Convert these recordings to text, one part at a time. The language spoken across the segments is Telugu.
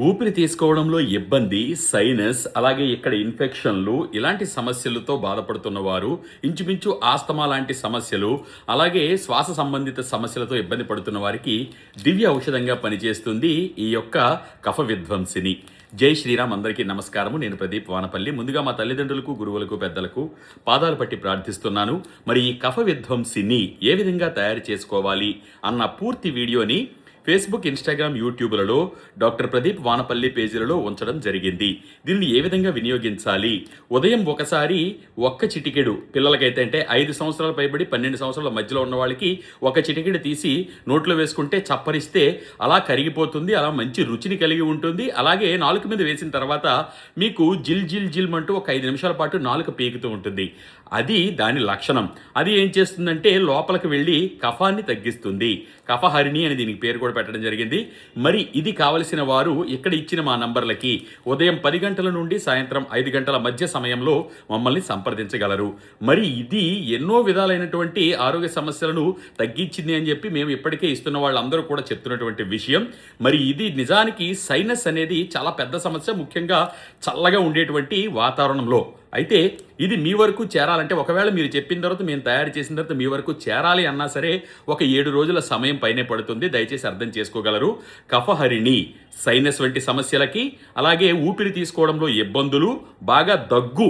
ఊపిరి తీసుకోవడంలో ఇబ్బంది, సైనస్, అలాగే ఇక్కడ ఇన్ఫెక్షన్లు ఇలాంటి సమస్యలతో బాధపడుతున్న వారు, ఇంచుమించు ఆస్తమా లాంటి సమస్యలు, అలాగే శ్వాస సంబంధిత సమస్యలతో ఇబ్బంది పడుతున్న వారికి దివ్య ఔషధంగా పనిచేస్తుంది ఈ యొక్క కఫ విధ్వంసిని. జై శ్రీరామ్. అందరికీ నమస్కారము. నేను ప్రదీప్ వానపల్లి. ముందుగా మా తల్లిదండ్రులకు, గురువులకు, పెద్దలకు పాదాలు పట్టి ప్రార్థిస్తున్నాను. మరి ఈ కఫ విధ్వంసిని ఏ విధంగా తయారు చేసుకోవాలి అన్న పూర్తి వీడియోని ఫేస్బుక్, ఇన్స్టాగ్రామ్, యూట్యూబ్లలో డాక్టర్ ప్రదీప్ వానపల్లి పేజీలలో ఉంచడం జరిగింది. దీన్ని ఏ విధంగా వినియోగించాలి? ఉదయం ఒకసారి ఒక్క చిటికెడు, పిల్లలకైతే అంటే 5 సంవత్సరాల పైబడి 12 సంవత్సరాల మధ్యలో ఉన్న వాళ్ళకి ఒక చిటికెడు తీసి నోట్లో వేసుకుంటే చప్పరిస్తే అలా కరిగిపోతుంది. అలా మంచి రుచిని కలిగి ఉంటుంది. అలాగే నాలుక మీద వేసిన తర్వాత మీకు జిల్ జిల్ జిల్ అంటూ ఒక 5 నిమిషాల పాటు నాలుక పీకుతూ ఉంటుంది. అది దాని లక్షణం. అది ఏం చేస్తుందంటే లోపలికి వెళ్ళి కఫాన్ని తగ్గిస్తుంది. కఫహరిణి అని దీనికి పేరు కూడా పెట్టడం జరిగింది. మరి ఇది కావలసిన వారు ఇక్కడ ఇచ్చిన మా నంబర్లకి ఉదయం 10 గంటల నుండి సాయంత్రం 5 గంటల మధ్య సమయంలో మమ్మల్ని సంప్రదించగలరు. మరి ఇది ఎన్నో విధాలైనటువంటి ఆరోగ్య సమస్యలను తగ్గించింది అని చెప్పి మేము ఇప్పటికే ఇస్తున్న వాళ్ళందరూ కూడా చెప్తున్నటువంటి విషయం. మరి ఇది నిజానికి సైనస్ అనేది చాలా పెద్ద సమస్య, ముఖ్యంగా చల్లగా ఉండేటువంటి వాతావరణంలో. అయితే ఇది మీ వరకు చేరాలంటే, ఒకవేళ మీరు చెప్పిన తర్వాత మేము తయారు చేసిన తర్వాత మీ వరకు చేరాలి అన్నా సరే ఒక 7 రోజుల సమయం పైనే పడుతుంది. దయచేసి అర్థం చేసుకోగలరు. కఫహరిణి సైనస్ వంటి సమస్యలకి, అలాగే ఊపిరి తీసుకోవడంలో ఇబ్బందులు, బాగా దగ్గు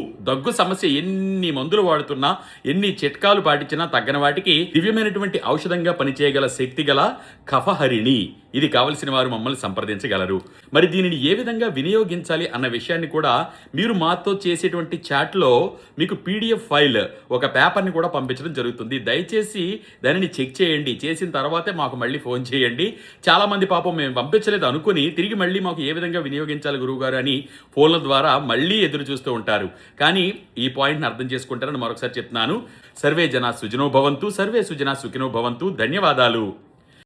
సమస్య, ఎన్ని మందులు వాడుతున్నా, ఎన్ని చిట్కాలు పాటించినా తగ్గని వాటికి దివ్యమైనటువంటి ఔషధంగా పనిచేయగల శక్తి గల కఫహరిణి. ఇది కావలసిన వారు మమ్మల్ని సంప్రదించగలరు. మరి దీనిని ఏ విధంగా వినియోగించాలి అన్న విషయాన్ని కూడా మీరు మాతో చేసేటువంటి చాట్లో మీకు పీడిఎఫ్ ఫైల్, ఒక పేపర్ని కూడా పంపించడం జరుగుతుంది. దయచేసి దానిని చెక్ చేయండి. చేసిన తర్వాతే మాకు మళ్ళీ ఫోన్ చేయండి. చాలామంది పాపం మేము పంపించలేదు అనుకుని తిరిగి మళ్ళీ మాకు ఏ విధంగా వినియోగించాలి గురువుగారు అని ఫోన్ల ద్వారా మళ్ళీ ఎదురు చూస్తూ ఉంటారు. కానీ ఈ పాయింట్ని అర్థం చేసుకుంటారని మరొకసారి చెప్తున్నాను. సర్వే జనా సుజనో భవంతు, సర్వే సుజనా సుఖినో భవంతు. ధన్యవాదాలు.